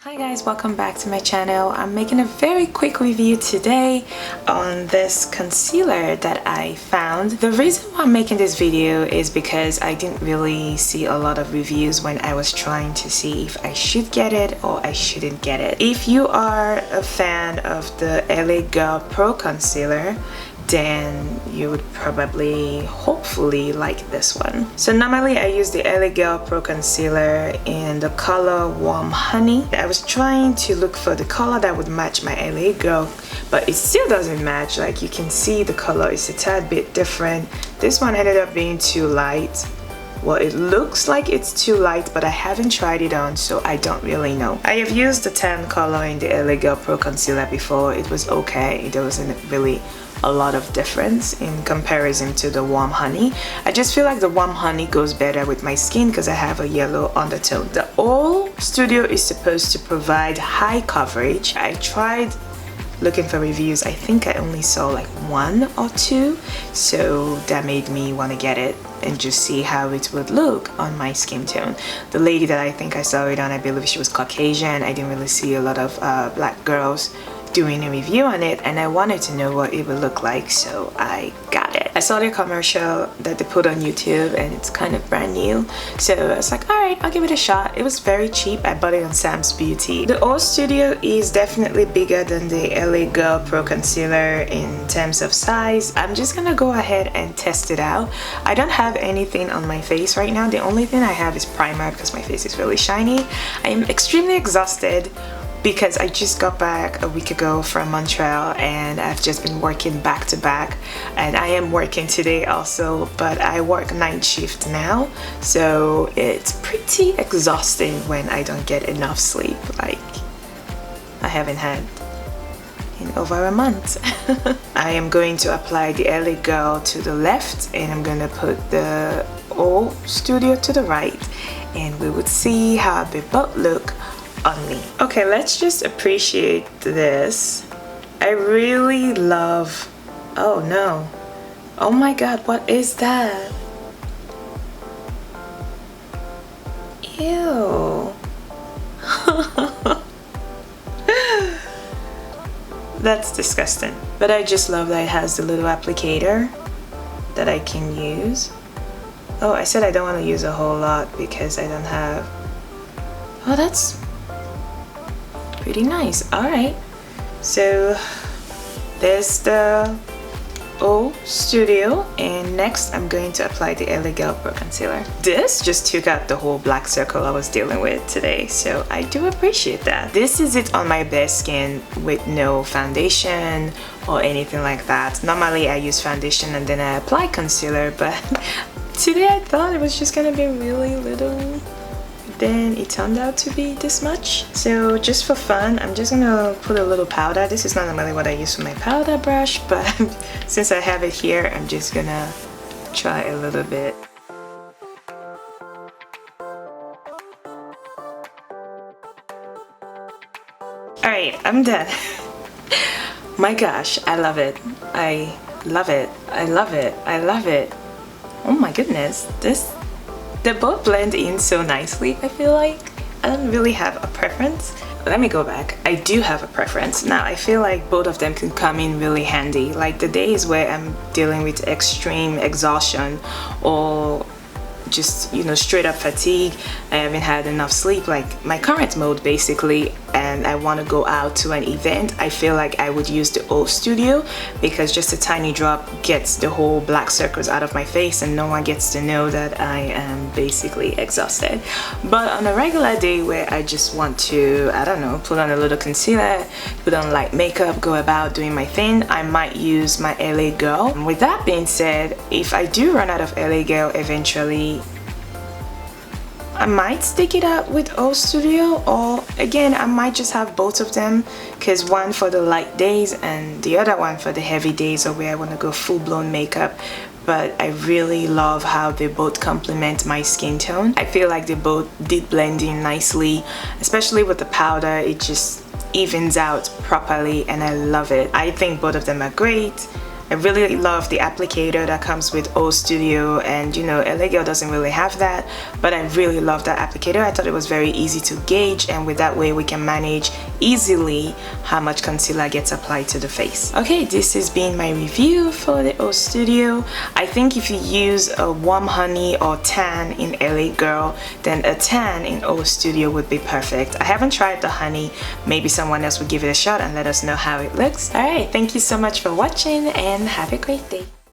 Hi guys, welcome back to my channel. I'm making a very quick review today on this concealer that I found. The reason why I'm making this video is because I didn't really see a lot of reviews when I was trying to see if I should get it or I shouldn't get it. If you are a fan of the LA Girl Pro Concealer, then you would probably hopefully like this one. So normally I use the LA Girl Pro Concealer in the color Warm Honey. I was trying to look for the color that would match my LA Girl, but it still doesn't match. Like you can see the color is a tad bit different. This one ended up being too light. Well, it looks like it's too light, but I haven't tried it on, so I don't really know. I have used the tan color in the LA Girl Pro Concealer before. It was okay. There wasn't really a lot of difference in comparison to the Warm Honey. I just feel like the Warm Honey goes better with my skin because I have a yellow undertone. The Oldie Studio is supposed to provide high coverage. I tried looking for reviews. I think I only saw like 1 or 2, so that made me want to get it and just see how it would look on my skin tone. The lady that I think I saw it on, I believe she was Caucasian. I didn't really see a lot of black girls doing a review on it, and I wanted to know what it would look like, so I got it. I saw the commercial that they put on YouTube and it's kind of brand new, so I was like, alright, I'll give it a shot. It was very cheap. I bought it on Sam's Beauty. The Oldie Studio is definitely bigger than the LA Girl Pro Concealer in terms of size. I'm just gonna go ahead and test it out. I don't have anything on my face right now. The only thing I have is primer because my face is really shiny. I am extremely exhausted because I just got back a week ago from Montreal and I've just been working back to back, and I am working today also, but I work night shift now, so it's pretty exhausting when I don't get enough sleep. Like I haven't had in over a month. I am going to apply the LA Girl to the left and I'm gonna put the Oldie Studio to the right, and we would see how they both look on me. Okay, let's just appreciate this. I really love, oh no, oh my god, what is that? Ew. That's disgusting. But I just love that it has the little applicator that I can use. Oh, I said I don't want to use a whole lot because I don't have, oh, that's pretty nice. Alright, so there's the Oldie Studio, and next I'm going to apply the LA Girl Pro Concealer. This just took out the whole black circle I was dealing with today, so I do appreciate that. This is it on my bare skin with no foundation or anything like that. Normally I use foundation and then I apply concealer, but today I thought it was just gonna be really little. Then it turned out to be this much. So just for fun, I'm just gonna put a little powder. This is not normally what I use for my powder brush, but since I have it here, I'm just gonna try a little bit. Alright, I'm done. My gosh, I love it. I love it. I love it. I love it. Oh my goodness, they both blend in so nicely. I feel like I don't really have a preference. Let me go back. I do have a preference. Now I feel like both of them can come in really handy. Like the days where I'm dealing with extreme exhaustion or just, you know, straight up fatigue, I haven't had enough sleep, like my current mode basically, and I want to go out to an event, I feel like I would use the Oldie Studio because just a tiny drop gets the whole black circles out of my face and no one gets to know that I am basically exhausted. But on a regular day where I just want to, I don't know, put on a little concealer, put on light makeup, go about doing my thing, I might use my LA Girl. And with that being said, if I do run out of LA Girl eventually, I might stick it out with Oldie Studio, or again I might just have both of them, because one for the light days and the other one for the heavy days or where I want to go full-blown makeup. But I really love how they both complement my skin tone. I feel like they both did blend in nicely, especially with the powder. It just evens out properly and I love it. I think both of them are great. I really love the applicator that comes with O Studio, and you know, LA Girl doesn't really have that, but I really love that applicator. I thought it was very easy to gauge, and with that way we can manage easily how much concealer gets applied to the face. Okay, this has been my review for the O Studio. I think if you use a warm honey or tan in LA Girl, then a tan in O Studio would be perfect. I haven't tried the honey. Maybe someone else would give it a shot and let us know how it looks. Alright, thank you so much for watching and have a great day.